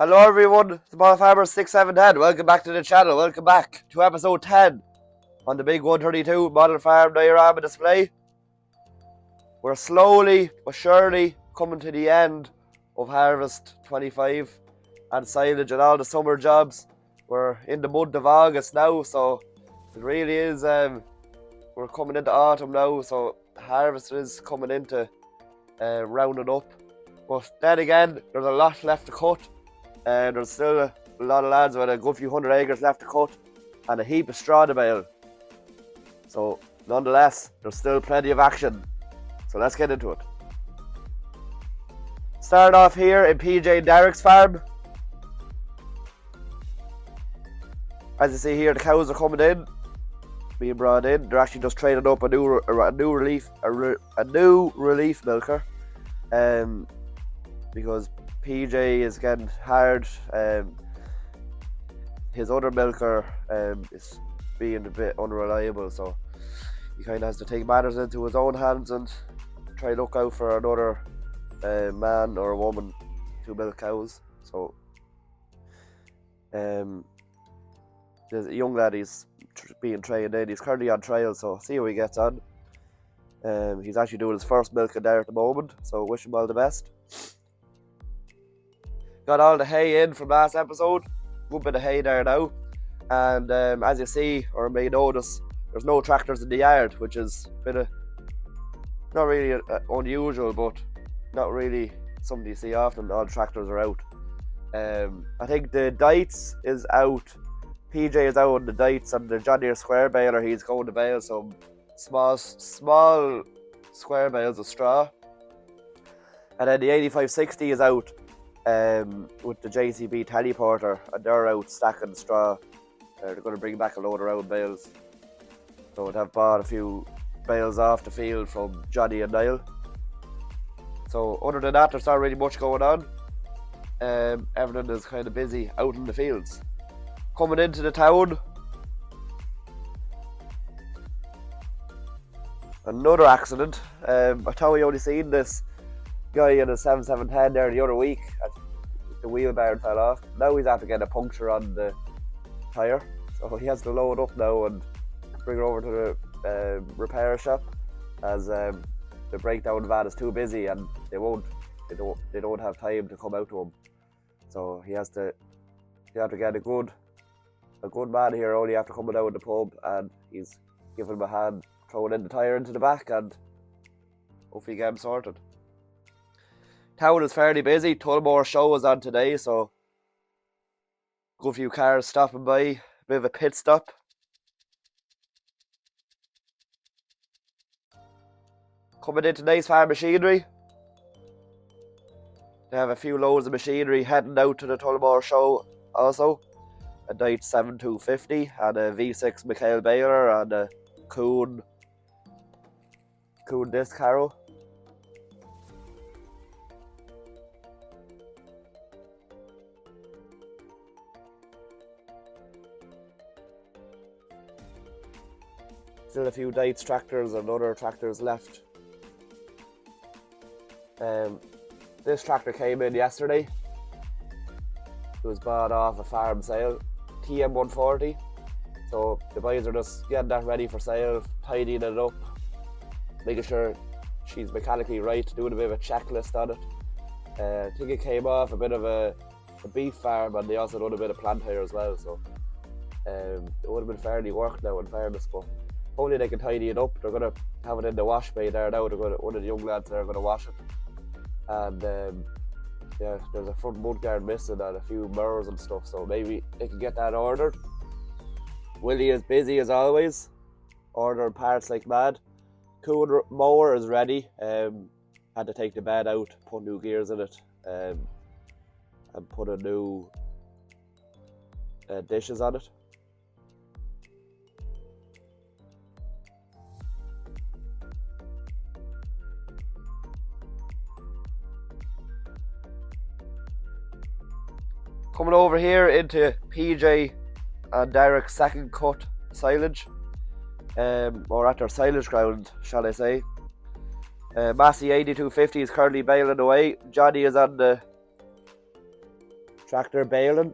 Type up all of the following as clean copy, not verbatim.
Hello everyone, Small Farmer 6710. Welcome back to the channel. Welcome back to episode 10 on the big 132 model farm diorama display. We're slowly but surely coming to the end of Harvest 25 and silage and all the summer jobs. We're in the month of August now, so it really is, we're coming into autumn now, so harvest is coming into rounding up. But then again, there's a lot left to cut. There's still a lot of lads with a good few hundred acres left to cut and a heap of straw to bale. So nonetheless, there's still plenty of action. So let's get into it. Start off here in PJ and Derek's farm. As you see here, the cows are coming in, being brought in. They're actually just trading up a new relief milker, because PJ is getting hard. His other milker is being a bit unreliable, so he kind of has to take matters into his own hands and try to look out for another man or woman to milk cows. So there's a young lad, he's being trained in. He's currently on trial, so see how he gets on. He's actually doing his first milking there at the moment, so wish him all the best. Got all the hay in from last episode. Good bit of hay there now. And as you see, or may notice, there's no tractors in the yard, which is a bit of, not really unusual, but not really something you see often. All the tractors are out. I think the Dites is out. PJ is out on the Dites, and the John Deere square baler, he's going to bale some small square bales of straw. And then the 8560 is out with the JCB teleporter, and they're out stacking straw. They're going to bring back a load of round bales. So they've bought a few bales off the field from Johnny and Niall. So other than that, there's not really much going on. Everything is kind of busy out in the fields. Coming into the town, another accident. I thought we only seen this guy in a 7710 there the other week. The wheel bar fell off. Now he's after getting a puncture on the tyre, so he has to load up now and bring it over to the repair shop, as the breakdown van is too busy and they don't have time to come out to him. So you have to get a good man here only after coming out of the pub, and he's giving him a hand throwing in the tyre into the back, and hopefully get him sorted. Town is fairly busy. Tullamore show was on today, so good few cars stopping by. A bit of a pit stop. Coming into nice farm machinery. They have a few loads of machinery heading out to the Tullamore show also. A Knight 7250 and a V6 Mikhail baler and a Kuhn disc harrow. Still a few Dites tractors and other tractors left. This tractor came in yesterday. It was bought off a farm sale, TM140. So the boys are just getting that ready for sale, tidying it up, making sure she's mechanically right, doing a bit of a checklist on it. I think it came off a bit of a beef farm, and they also done a bit of plant hire as well. So it would have been fairly worked now in fairness, but only they can tidy it up. They're going to have it in the wash bay there now. One of the young lads there are going to wash it. And yeah, there's a front mudguard missing and a few mirrors and stuff, so maybe they can get that ordered. Willie is busy as always, ordering parts like mad. Cool mower is ready. Had to take the bed out, put new gears in it, and put a new dishes on it. Coming over here into PJ and Derek's second cut silage, or at their silage ground, shall I say. Massey 8250 is currently baling away. Johnny is on the tractor baling,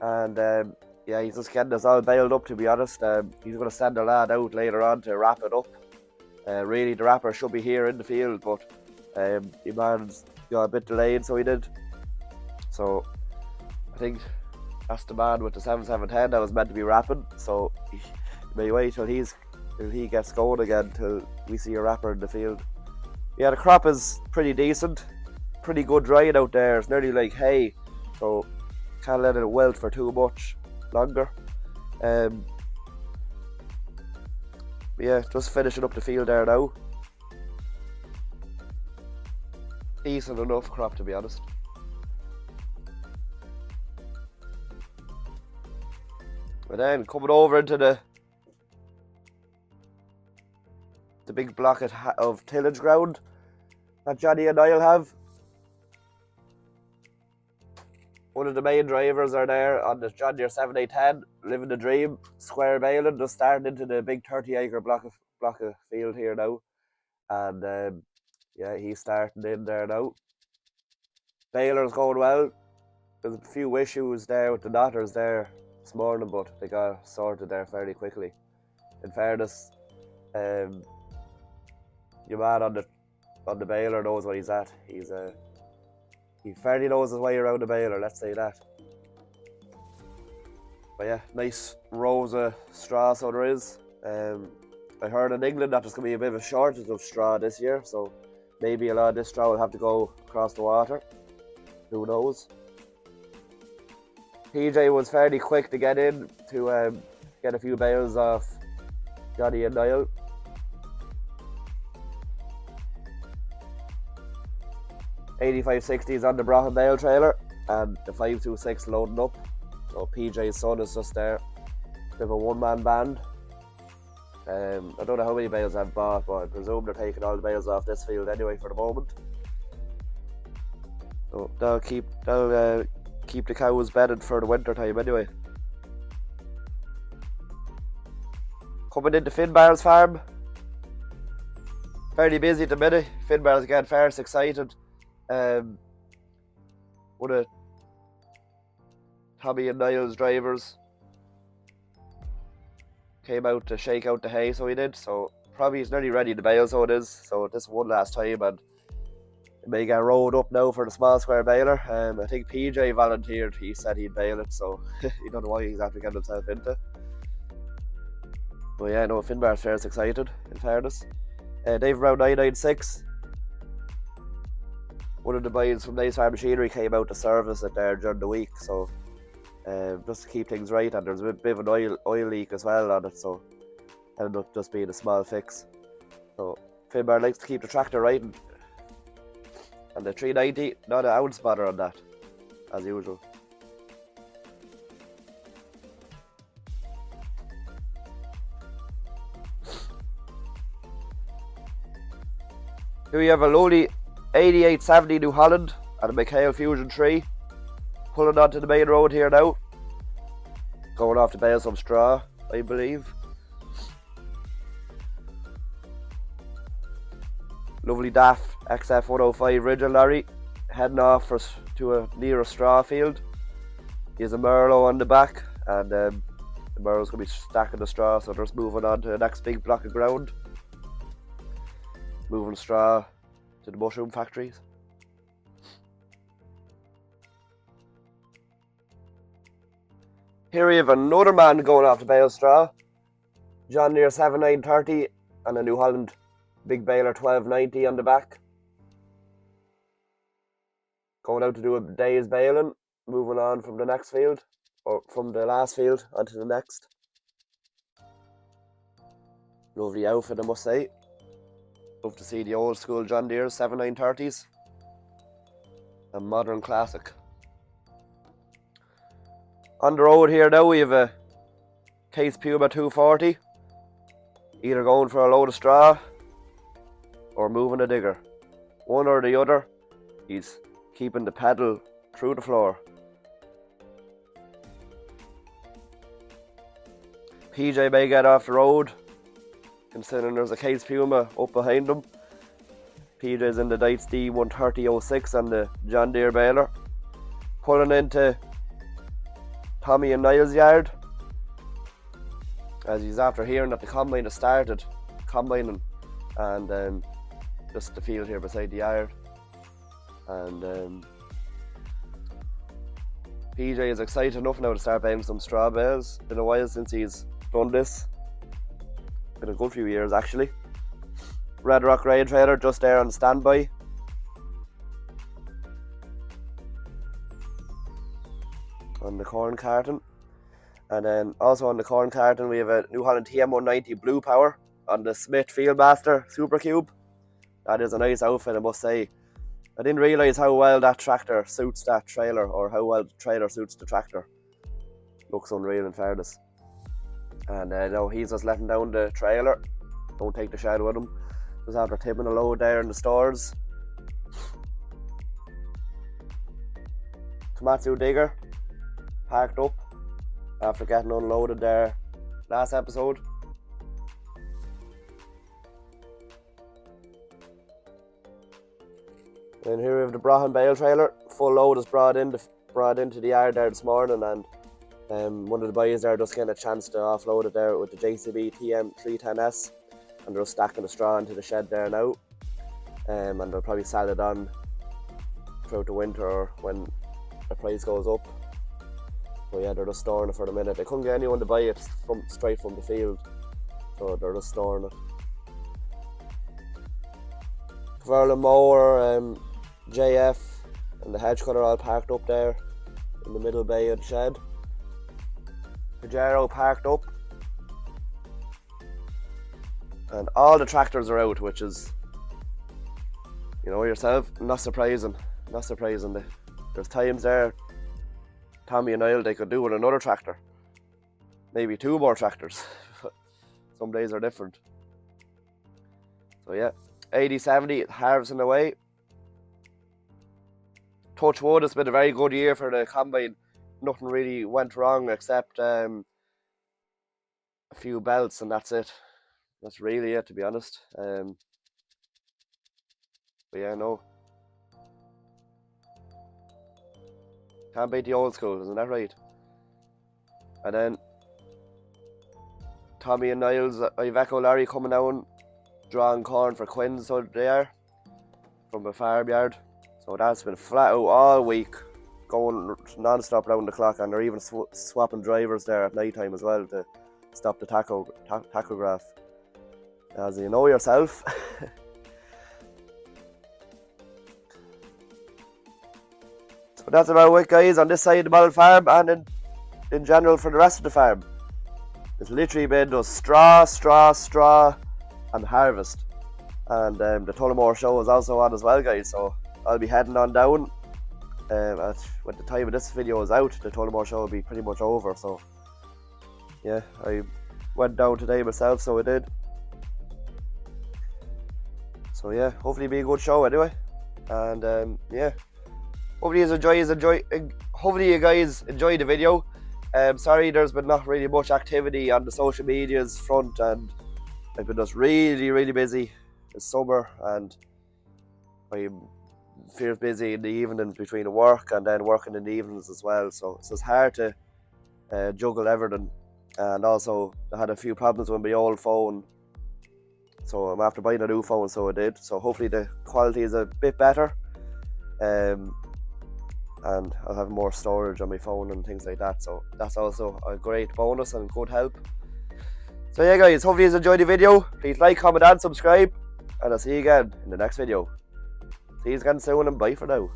and yeah, he's just getting us all baled up, to be honest. He's going to send a lad out later on to wrap it up. Really, the wrapper should be here in the field, but the man's got a bit delayed, so he did. So I think that's the man with the 7710 that was meant to be wrapping, so he may wait till he gets going again till we see a wrapper in the field. Yeah, the crop is pretty decent, pretty good drying out there. It's nearly like hay, so can't let it wilt for too much longer. Yeah, just finishing up the field there now. Decent enough crop, to be honest. And then coming over into the big block of tillage ground that Johnny and I'll have. One of the main drivers are there on the John Deere 7810, living the dream, square baling, just starting into the big 30-acre block of field here now. And yeah, he's starting in there now. Baler's going well. There's a few issues there with the knotters there this morning, but they got sorted there fairly quickly. In fairness, your man on the baler knows what he's at. He fairly knows his way around the baler, let's say that. But yeah, nice rows of straw, so there is. I heard in England that there's going to be a bit of a shortage of straw this year, so maybe a lot of this straw will have to go across the water. Who knows? PJ was fairly quick to get in to get a few bales off Johnny and Niall. $85.60s on the Brochan bale trailer, and the 526 loading up. So PJ's son is just there. Bit of a one-man band. I don't know how many bales I've bought, but I presume they're taking all the bales off this field anyway for the moment. So they'll keep the cows bedded for the winter time anyway. Coming into Finbar's farm. Fairly busy at the minute. Finbar's getting first excited. One of Tommy and Niall's drivers came out to shake out the hay, so he did. So probably he's nearly ready to bale, so it is. So this one last time, and it may get rolled up now for the small square baler. I think PJ volunteered. He said he'd bale it, so he don't know what he's actually getting himself into. But yeah, no, Finbar's fairly excited, in fairness. Dave around 996. One of the boys from Nice Farm Machinery came out to service it there during the week, so just to keep things right, and there's a bit of an oil leak as well on it, so ended up just being a small fix. So Finbar likes to keep the tractor right, and the 390, not an ounce bother on that, as usual. Here we have a lowly 8870 New Holland and a McHale Fusion 3 pulling onto the main road here now, going off to bale some straw, I believe. Lovely DAF XF 105 Rigid lorry heading off to a near a straw field. He has a Merlot on the back, and the Merlot's going to be stacking the straw, so they're just moving on to the next big block of ground. Moving straw to the mushroom factories. Here we have another man going off to bale straw. John Deere 7930 and a New Holland big baler 1290 on the back. Going out to do a day's baling, moving on from the next field, or from the last field onto the next. Lovely outfit, I must say. Love to see the old school John Deere 7930s. A modern classic. On the road here now we have a Case Puma 240. Either going for a load of straw or moving a digger. One or the other. He's keeping the pedal through the floor. PJ may get off the road, considering there's a Case Puma up behind him. PJ's in the Dites D13006 and the John Deere baler. pulling into Tommy and Niall's yard, as he's after hearing that the combine has started combining, and just the field here beside the yard. And PJ is excited enough now to start baling some straw bales. Been a while since he's done this. Been a good few years actually. Red Rock Raid trailer just there on standby. On the corn carton. And then also on the corn carton we have a New Holland TM190 Blue Power on the Smith Fieldmaster Super Cube. That is a nice outfit, I must say. I didn't realise how well that tractor suits that trailer, or how well the trailer suits the tractor. Looks unreal in fairness. And now he's just letting down the trailer. Don't take the shed with him. Just after tipping a load there in the stores. Komatsu digger parked up after getting unloaded there last episode. And here we have the Brahman bale trailer. Full load is brought into the yard there this morning, and one of the boys there just getting a chance to offload it there with the JCB TM310S, and they're just stacking the straw into the shed there now. And they'll probably sell it on throughout the winter or when the price goes up. But yeah, they're just storing it for the minute. They couldn't get anyone to buy it straight from the field, so they're just storing it. TULLAMORE, JF and the hedge cutter all parked up there in the middle bay of the shed. Pajero parked up, and all the tractors are out, which is, you know yourself, not surprising. There's times there Tommy and Niall they could do with another tractor, maybe 2 more tractors. Some days are different. So yeah, 80-70 harvesting away. Touch wood, it's been a very good year for the combine. Nothing really went wrong except a few belts, and that's it. That's really it, to be honest. But yeah, no. Can't beat the old school, isn't that right? And then Tommy and Niall's Iveco lorry coming down, drawing corn for Quinn's, so they are, from the farmyard. So that's been flat out all week, going non-stop round the clock, and they're even swapping drivers there at night time as well to stop the tachograph, as you know yourself. So that's about it, guys, on this side of the Ballard farm, and in general for the rest of the farm. It's literally been just straw and harvest. And the Tullamore show is also on as well, guys, so I'll be heading on down. When the time of this video is out, the Tullamore show will be pretty much over. So yeah, I went down today myself, so I did. So yeah, hopefully it'll be a good show anyway. And yeah, hopefully you guys enjoyed the video. Sorry there's been not really much activity on the social medias front, and I've been just really busy this summer, and I'm feels busy in the evenings between work and then working in the evenings as well, so it's hard to juggle everything. And also I had a few problems with my old phone, so I'm after buying a new phone, so I did. So hopefully the quality is a bit better, and I'll have more storage on my phone and things like that, so that's also a great bonus and good help. So yeah, guys, hopefully you enjoyed the video. Please like, comment and subscribe, and I'll see you again in the next video. See you again soon, and bye for now.